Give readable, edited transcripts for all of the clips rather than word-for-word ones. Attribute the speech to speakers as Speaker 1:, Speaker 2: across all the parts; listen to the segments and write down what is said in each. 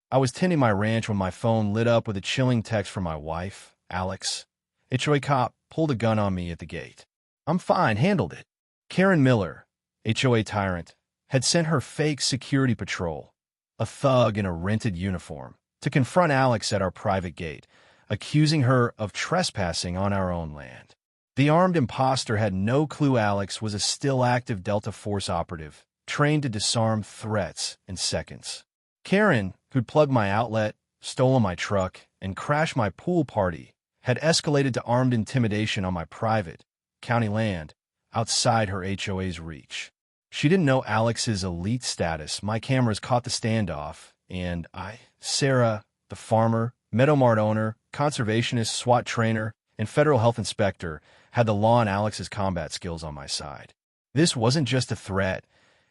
Speaker 1: I was tending my ranch when my phone lit up with a chilling text from my wife, Alex. HOA cop pulled a gun on me at the gate. I'm fine, handled it. Karen Miller, HOA tyrant, had sent her fake security patrol, a thug in a rented uniform, to confront Alex at our private gate, accusing her of trespassing on our own land. The armed imposter had no clue Alex was a still active Delta Force operative, trained to disarm threats in seconds. Karen, who'd plugged my outlet, stolen my truck, and crashed my pool party, had escalated to armed intimidation on my private, county land, outside her HOA's reach. She didn't know Alex's elite status. My cameras caught the standoff, and I, Sarah, the farmer, Meadowmart owner, conservationist, SWAT trainer, and federal health inspector, had the law and Alex's combat skills on my side. This wasn't just a threat.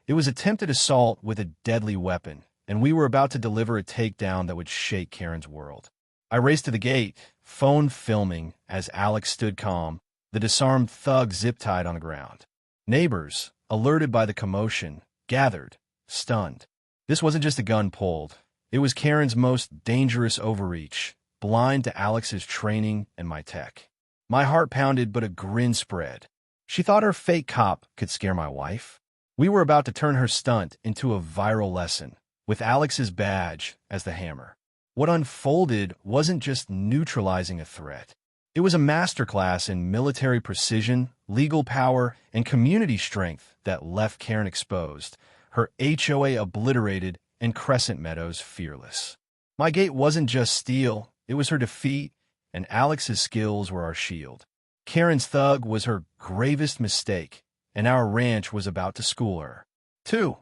Speaker 1: It was attempted assault with a deadly weapon, and we were about to deliver a takedown that would shake Karen's world. I raced to the gate, phone filming as Alex stood calm, the disarmed thug zip-tied on the ground. Neighbors, alerted by the commotion, gathered, stunned. This wasn't just a gun pulled. It was Karen's most dangerous overreach, blind to Alex's training and my tech. My heart pounded, but a grin spread. She thought her fake cop could scare my wife. We were about to turn her stunt into a viral lesson, with Alex's badge as the hammer. What unfolded wasn't just neutralizing a threat. It was a masterclass in military precision, legal power, and community strength that left Karen exposed, her HOA obliterated, and Crescent Meadows fearless. My gate wasn't just steel, it was her defeat, and Alex's skills were our shield. Karen's thug was her gravest mistake, and our ranch was about to school her. 2.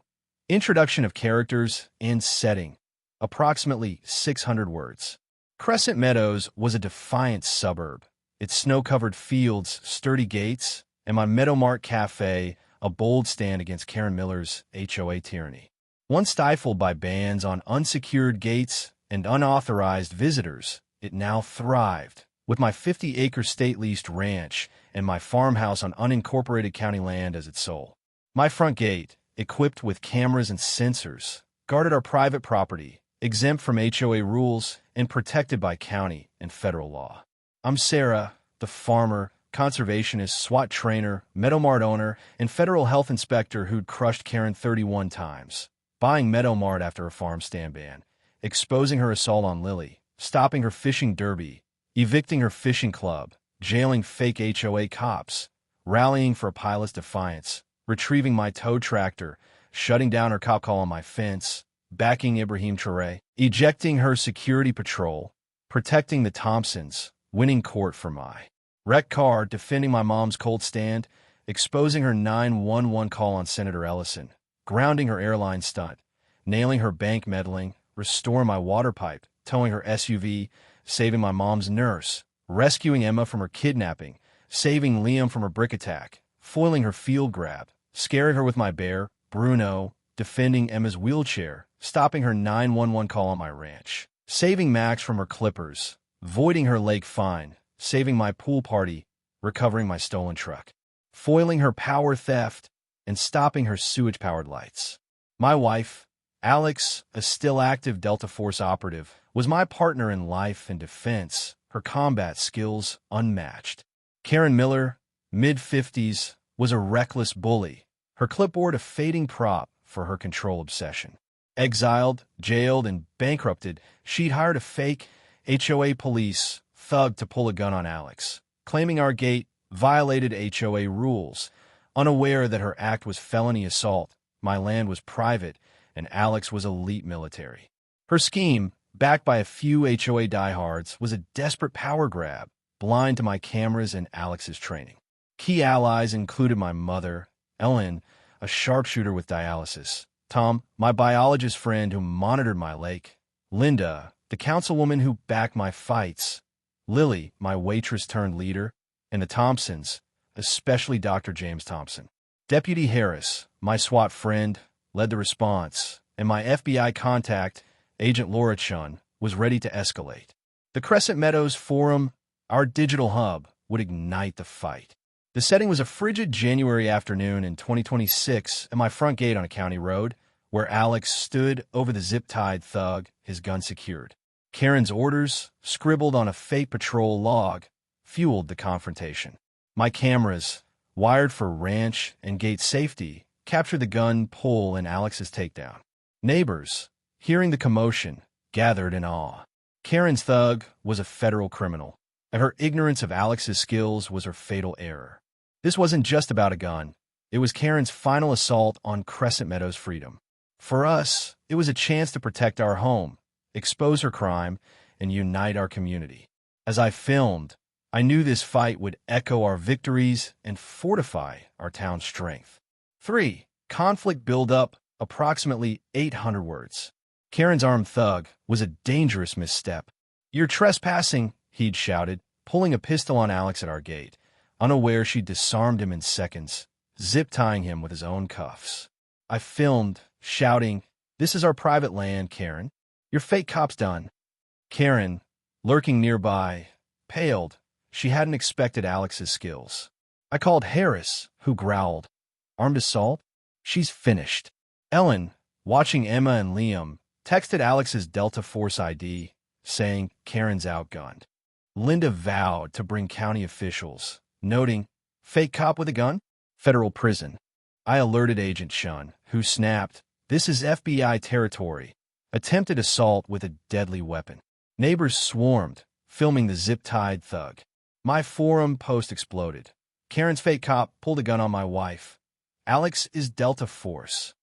Speaker 1: Introduction of characters and setting. Approximately 600 words. Crescent Meadows was a defiant suburb. Its snow-covered fields, sturdy gates, and my Meadowmart Cafe, a bold stand against Karen Miller's HOA tyranny. Once stifled by bans on unsecured gates and unauthorized visitors, it now thrived, with my 50-acre state-leased ranch and my farmhouse on unincorporated county land as its soul. My front gate, equipped with cameras and sensors, guarded our private property, exempt from HOA rules and protected by county and federal law. I'm Sarah, the farmer, conservationist, SWAT trainer, Meadowmart owner, and federal health inspector who'd crushed Karen 31 times, buying Meadowmart after a farm stand ban, exposing her assault on Lily, stopping her fishing derby, evicting her fishing club, jailing fake HOA cops, rallying for a pilot's defiance, retrieving my tow tractor, shutting down her cop call on my fence, backing Ibrahim Traore, ejecting her security patrol, protecting the Thompsons, winning court for my wrecked car, defending my mom's cold stand, exposing her 911 call on Senator Ellison, grounding her airline stunt, nailing her bank meddling, restoring my water pipe, towing her SUV, saving my mom's nurse, rescuing Emma from her kidnapping, saving Liam from her brick attack, foiling her field grab, scaring her with my bear, Bruno, defending Emma's wheelchair, stopping her 911 call on my ranch, saving Max from her clippers, voiding her lake fine, saving my pool party, recovering my stolen truck, foiling her power theft, and stopping her sewage-powered lights. My wife, Alex, a still active Delta Force operative, was my partner in life and defense, her combat skills unmatched. Karen Miller, mid-50s, was a reckless bully, her clipboard a fading prop for her control obsession. Exiled, jailed, and bankrupted, she'd hired a fake HOA police thug to pull a gun on Alex, claiming our gate violated HOA rules, unaware that her act was felony assault, my land was private, and Alex was elite military. Her scheme, backed by a few HOA diehards, was a desperate power grab, blind to my cameras and Alex's training. Key allies included my mother, Ellen, a sharpshooter with dialysis, Tom, my biologist friend who monitored my lake, Linda, the councilwoman who backed my fights, Lily, my waitress-turned-leader, and the Thompsons, especially Dr. James Thompson. Deputy Harris, my SWAT friend, led the response, and my FBI contact, Agent Laura Chun, was ready to escalate. The Crescent Meadows Forum, our digital hub, would ignite the fight. The setting was a frigid January afternoon in 2026 at my front gate on a county road, where Alex stood over the zip-tied thug, his gun secured. Karen's orders, scribbled on a fake patrol log, fueled the confrontation. My cameras, wired for ranch and gate safety, captured the gun pull and Alex's takedown. Neighbors, hearing the commotion, gathered in awe. Karen's thug was a federal criminal, and her ignorance of Alex's skills was her fatal error. This wasn't just about a gun. It was Karen's final assault on Crescent Meadows' freedom. For us, it was a chance to protect our home, expose her crime, and unite our community. As I filmed, I knew this fight would echo our victories and fortify our town's strength. 3. Conflict build-up, approximately 800 words. Karen's armed thug was a dangerous misstep. "You're trespassing," he'd shouted, pulling a pistol on Alex at our gate. Unaware she disarmed him in seconds, zip-tying him with his own cuffs. I filmed, shouting, "This is our private land, Karen. Your fake cop's done." Karen, lurking nearby, paled. She hadn't expected Alex's skills. I called Harris, who growled, "Armed assault? She's finished." Ellen, watching Emma and Liam, texted Alex's Delta Force ID, saying Karen's outgunned. Linda vowed to bring county officials, noting, "Fake cop with a gun? Federal prison." I alerted Agent Shun, who snapped, "This is FBI territory. Attempted assault with a deadly weapon." Neighbors swarmed, filming the zip-tied thug. My forum post exploded. "Karen's fake cop pulled a gun on my wife. Alex is Delta Force."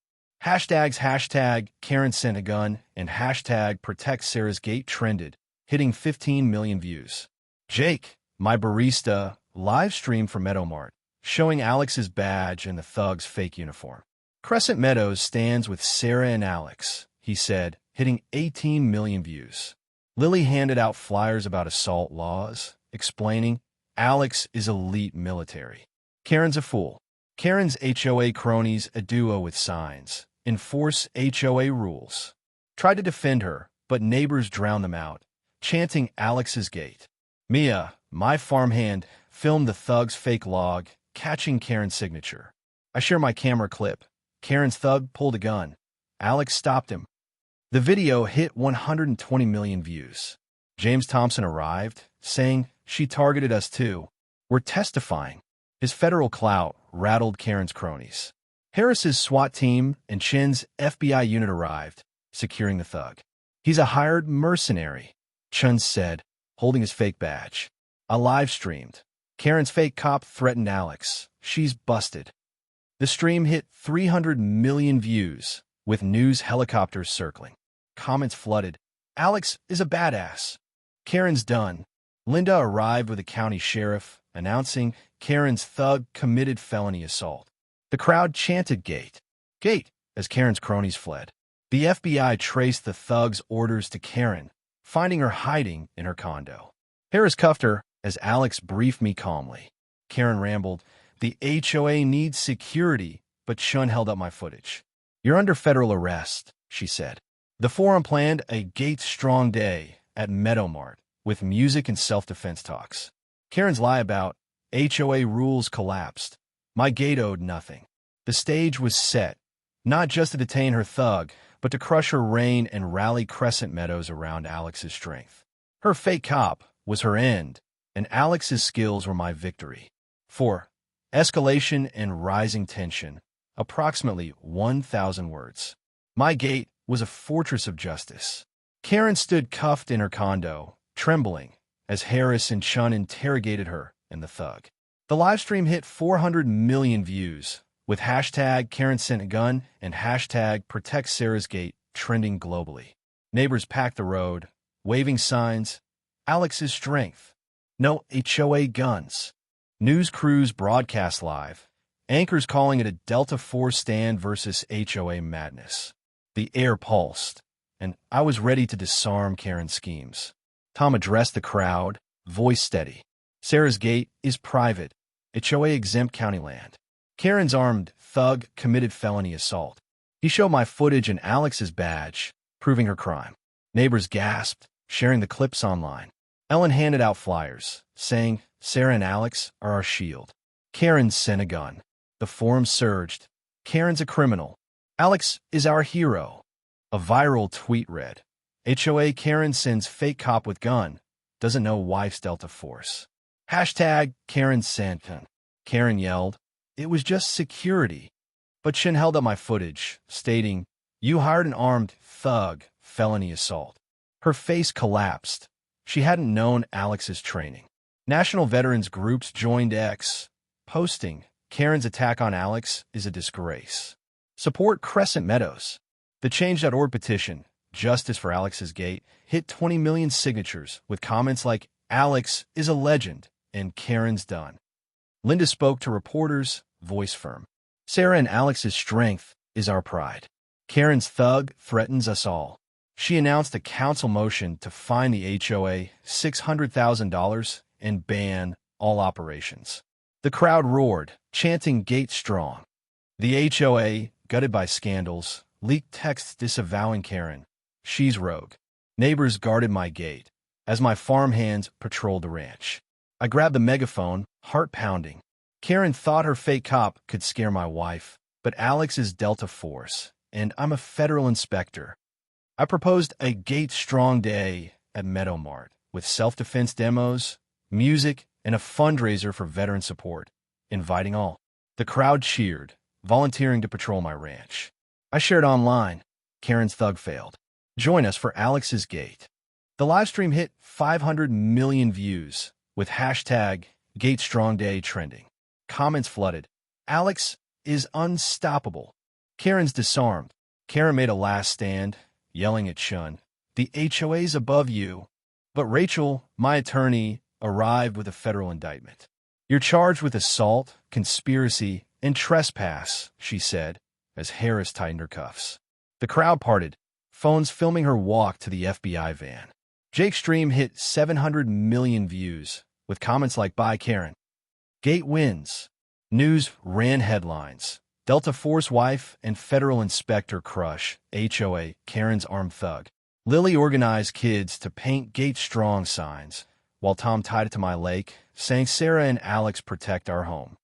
Speaker 1: Hashtags Karen sent a gun and hashtag Protect Sarah's Gate trended, hitting 15 million views. Jake, my barista, live streamed from Meadowmart, showing Alex's badge and the thug's fake uniform. "Crescent Meadows stands with Sarah and Alex," he said, hitting 18 million views. Lily handed out flyers about assault laws, explaining, "Alex is elite military. Karen's a fool." Karen's HOA cronies a duo with signs, "Enforce HOA rules." Tried to defend her, but neighbors drowned them out, chanting Alex's gate. Mia, my farmhand, filmed the thug's fake log, catching Karen's signature. I share my camera clip. Karen's thug pulled a gun. Alex stopped him. The video hit 120 million views. James Thompson arrived, saying, "She targeted us too. We're testifying." His federal clout rattled Karen's cronies. Harris's SWAT team and Chen's FBI unit arrived, securing the thug. "He's a hired mercenary," Chen said, holding his fake badge. I live-streamed. Karen's fake cop threatened Alex. "She's busted." The stream hit 300 million views, with news helicopters circling. Comments flooded. "Alex is a badass." "Karen's done." Linda arrived with a county sheriff, announcing Karen's thug committed felony assault. The crowd chanted "Gate, Gate," as Karen's cronies fled. The FBI traced the thug's orders to Karen, finding her hiding in her condo. Harris cuffed her as Alex briefed me calmly. Karen rambled, "The HOA needs security," but Shun held up my footage. "You're under federal arrest," she said. The forum planned a Gate-strong day at Meadowmart, with music and self-defense talks. Karen's lie about HOA rules collapsed. My gate owed nothing. The stage was set, not just to detain her thug, but to crush her reign and rally Crescent Meadows around Alex's strength. Her fake cop was her end, and Alex's skills were my victory. 4. Escalation and rising tension, approximately 1,000 words. My gate was a fortress of justice. Karen stood cuffed in her condo, trembling, as Harris and Chun interrogated her and the thug. The livestream hit 400 million views, with hashtag Karen sent a gun and hashtag Protect Sarah's Gate trending globally. Neighbors packed the road, waving signs, "Alex's strength. No HOA guns." News crews broadcast live, anchors calling it a Delta Force stand versus HOA madness. The air pulsed, and I was ready to disarm Karen's schemes. Tom addressed the crowd, voice steady. "Sarah's Gate is private, HOA-exempt county land. Karen's armed thug committed felony assault." He showed my footage and Alex's badge, proving her crime. Neighbors gasped, sharing the clips online. Ellen handed out flyers, saying, "Sarah and Alex are our shield." Karen sent a gun. The forum surged. "Karen's a criminal. Alex is our hero. A viral tweet read, HOA Karen sends fake cop with gun. Doesn't know wife's Delta Force. Hashtag Karen sent. Karen yelled, it was just security. But Shin held up my footage, stating, you hired an armed thug, felony assault. Her face collapsed. She hadn't known Alex's training. National veterans groups joined X, posting, Karen's attack on Alex is a disgrace. Support Crescent Meadows. The Change.org petition, Justice for Alex's Gate, hit 20 million signatures with comments like, Alex is a legend and Karen's done. Linda spoke to reporters, voice firm. Sarah and Alex's strength is our pride. Karen's thug threatens us all. She announced a council motion to fine the HOA $600,000 and ban all operations. The crowd roared, chanting Gate Strong. The HOA, gutted by scandals, leaked texts disavowing Karen. She's rogue. Neighbors guarded my gate as my farmhands patrolled the ranch. I grabbed the megaphone, heart pounding. Karen thought her fake cop could scare my wife, but Alex is Delta Force, and I'm a federal inspector. I proposed a Gate Strong Day at Meadow Mart with self-defense demos, music, and a fundraiser for veteran support, inviting all. The crowd cheered, volunteering to patrol my ranch. I shared online. Karen's thug failed. Join us for Alex's Gate. The livestream hit 500 million views, with hashtag Gate Strong Day trending. Comments flooded. Alex is unstoppable. Karen's disarmed. Karen made a last stand, yelling at Shun, the HOA's above you. But Rachel, my attorney, arrived with a federal indictment. You're charged with assault, conspiracy, and trespass, she said, as Harris tightened her cuffs. The crowd parted, phones filming her walk to the FBI van. Jake's stream hit 700 million views, with comments like, bye Karen. Gate wins. News ran headlines. Delta Force wife and federal inspector crush, HOA, Karen's armed thug. Lily organized kids to paint Gate Strong signs, while Tom tied it to my lake, saying Sarah and Alex protect our home.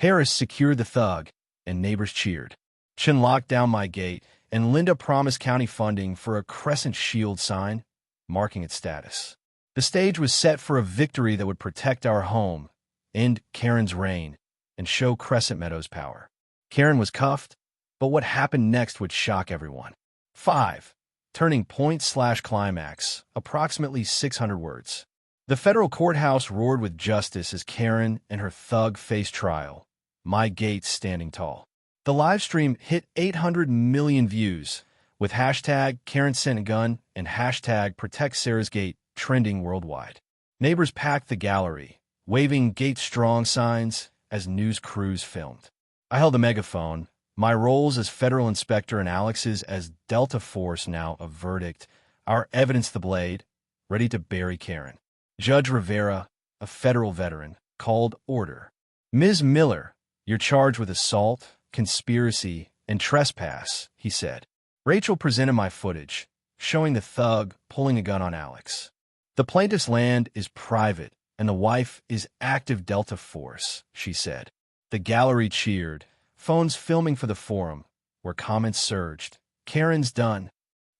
Speaker 1: Harris secured the thug, and neighbors cheered. Chin locked down my gate, and Linda promised county funding for a crescent shield sign, marking its status. The stage was set for a victory that would protect our home, end Karen's reign, and show Crescent Meadows' power. Karen was cuffed, but what happened next would shock everyone. 5. Turning point/climax, approximately 600 words. The federal courthouse roared with justice as Karen and her thug faced trial, my gate standing tall. The live stream hit 800 million views, with hashtag Karen sent a gun and hashtag Protect Sarah's Gate trending worldwide. Neighbors packed the gallery, waving Gate Strong signs as news crews filmed. I held a megaphone, my roles as federal inspector and Alex's as Delta Force now a verdict, our evidence the blade, ready to bury Karen. Judge Rivera, a federal veteran, called order. Ms. Miller, you're charged with assault, conspiracy, and trespass, he said. Rachel presented my footage, showing the thug pulling a gun on Alex. The plaintiff's land is private, and the wife is active Delta Force, she said. The gallery cheered, phones filming for the forum, where comments surged. Karen's done.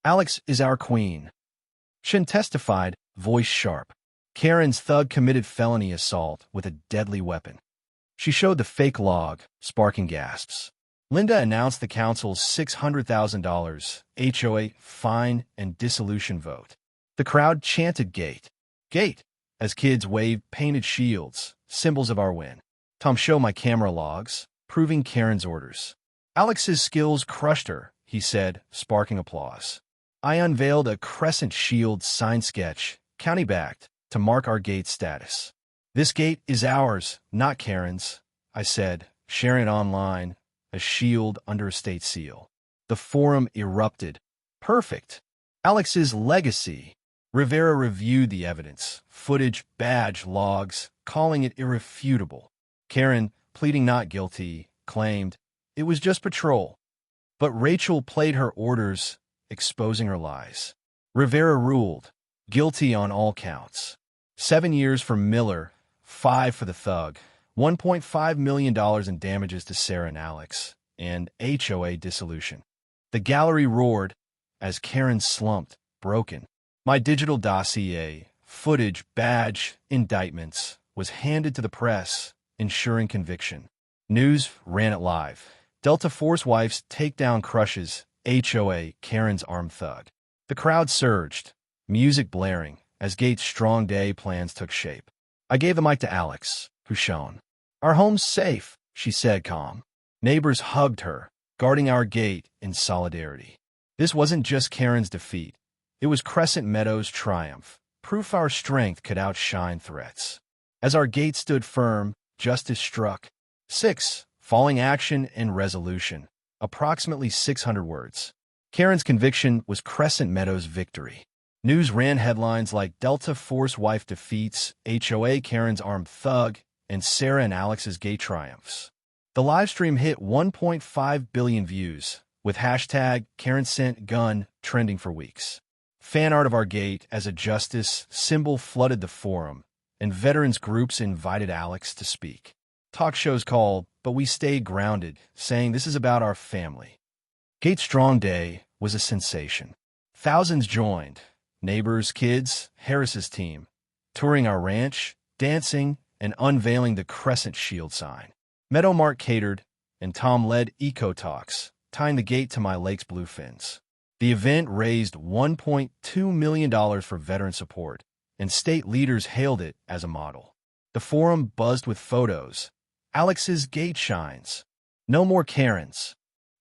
Speaker 1: Alex is our queen. Shin testified, voice sharp. Karen's thug committed felony assault with a deadly weapon. She showed the fake log, sparking gasps. Linda announced the council's $600,000 HOA fine and dissolution vote. The crowd chanted Gate, Gate, as kids waved painted shields, symbols of our win. Tom showed my camera logs, proving Karen's orders. Alex's skills crushed her, he said, sparking applause. I unveiled a crescent shield sign sketch, county-backed, to mark our gate status. This gate is ours, not Karen's, I said, sharing it online, a shield under a state seal. The forum erupted. Perfect. Alex's legacy. Rivera reviewed the evidence, footage, badge, logs, calling it irrefutable. Karen, pleading not guilty, claimed it was just patrol. But Rachel played her orders, exposing her lies. Rivera ruled, guilty on all counts. 7 years for Miller, 5 for the thug, $1.5 million in damages to Sarah and Alex, and HOA dissolution. The gallery roared as Karen slumped, broken. My digital dossier, footage, badge, indictments, was handed to the press, ensuring conviction. News ran it live. Delta Force wife's takedown crushes HOA Karen's armed thug. The crowd surged, music blaring, as Gates' strong day plans took shape. I gave the mic to Alex, who shone. "Our home's safe," she said, calm. Neighbors hugged her, guarding our gate in solidarity. This wasn't just Karen's defeat. It was Crescent Meadows' triumph, proof our strength could outshine threats. As our gate stood firm, justice struck. 6. Falling action and resolution. Approximately 600 words. Karen's conviction was Crescent Meadows' victory. News ran headlines like Delta Force wife defeats HOA Karen's armed thug and Sarah and Alex's gay triumphs. The livestream hit 1.5 billion views, with hashtag Karen Sent Gun trending for weeks. Fan art of our gate as a justice symbol flooded the forum, and veterans groups invited Alex to speak. Talk shows called, but we stayed grounded, saying this is about our family. Gate's Strong Day was a sensation. Thousands joined, neighbors, kids, Harris's team, touring our ranch, dancing, and unveiling the Crescent Shield sign. Meadow Mart catered, and Tom led eco talks, tying the gate to my lake's bluefins. The event raised $1.2 million for veteran support, and state leaders hailed it as a model. The forum buzzed with photos. Alex's gate shines. No more Karens.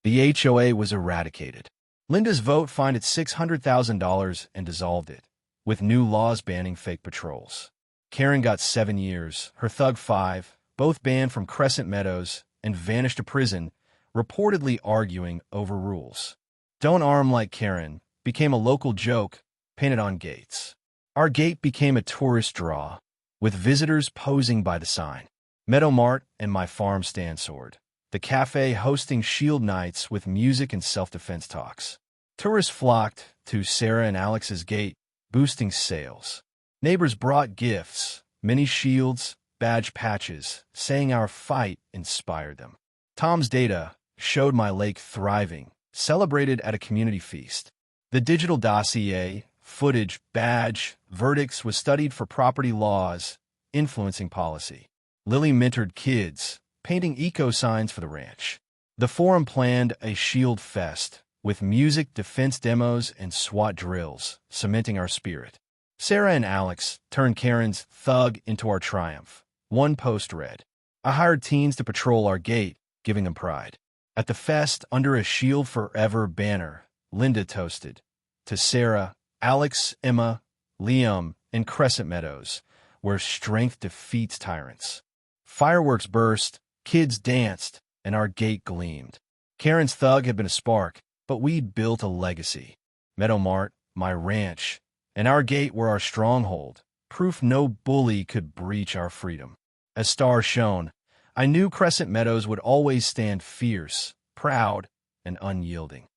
Speaker 1: The HOA was eradicated. Linda's vote fined it $600,000 and dissolved it, with new laws banning fake patrols. Karen got 7 years, her thug 5, both banned from Crescent Meadows and vanished to prison, reportedly arguing over rules. Don't Arm Like Karen became a local joke painted on gates. Our gate became a tourist draw, with visitors posing by the sign. Meadow Mart and my farm stand soared. The cafe hosting shield nights with music and self-defense talks. Tourists flocked to Sarah and Alex's gate, boosting sales. Neighbors brought gifts, mini shields, badge patches, saying our fight inspired them. Tom's data showed my lake thriving, celebrated at a community feast. The digital dossier, footage, badge, verdicts was studied for property laws, influencing policy. Lily mentored kids, painting eco signs for the ranch. The forum planned a shield fest, with music, defense demos, and SWAT drills, cementing our spirit. Sarah and Alex turned Karen's thug into our triumph. One post read, "I hired teens to patrol our gate, giving them pride." At the fest, under a Shield Forever banner, Linda toasted. To Sarah, Alex, Emma, Liam, and Crescent Meadows, where strength defeats tyrants. Fireworks burst, kids danced, and our gate gleamed. Karen's thug had been a spark, but we'd built a legacy. Meadow Mart, my ranch, and our gate were our stronghold, proof no bully could breach our freedom. As stars shone, I knew Crescent Meadows would always stand fierce, proud, and unyielding.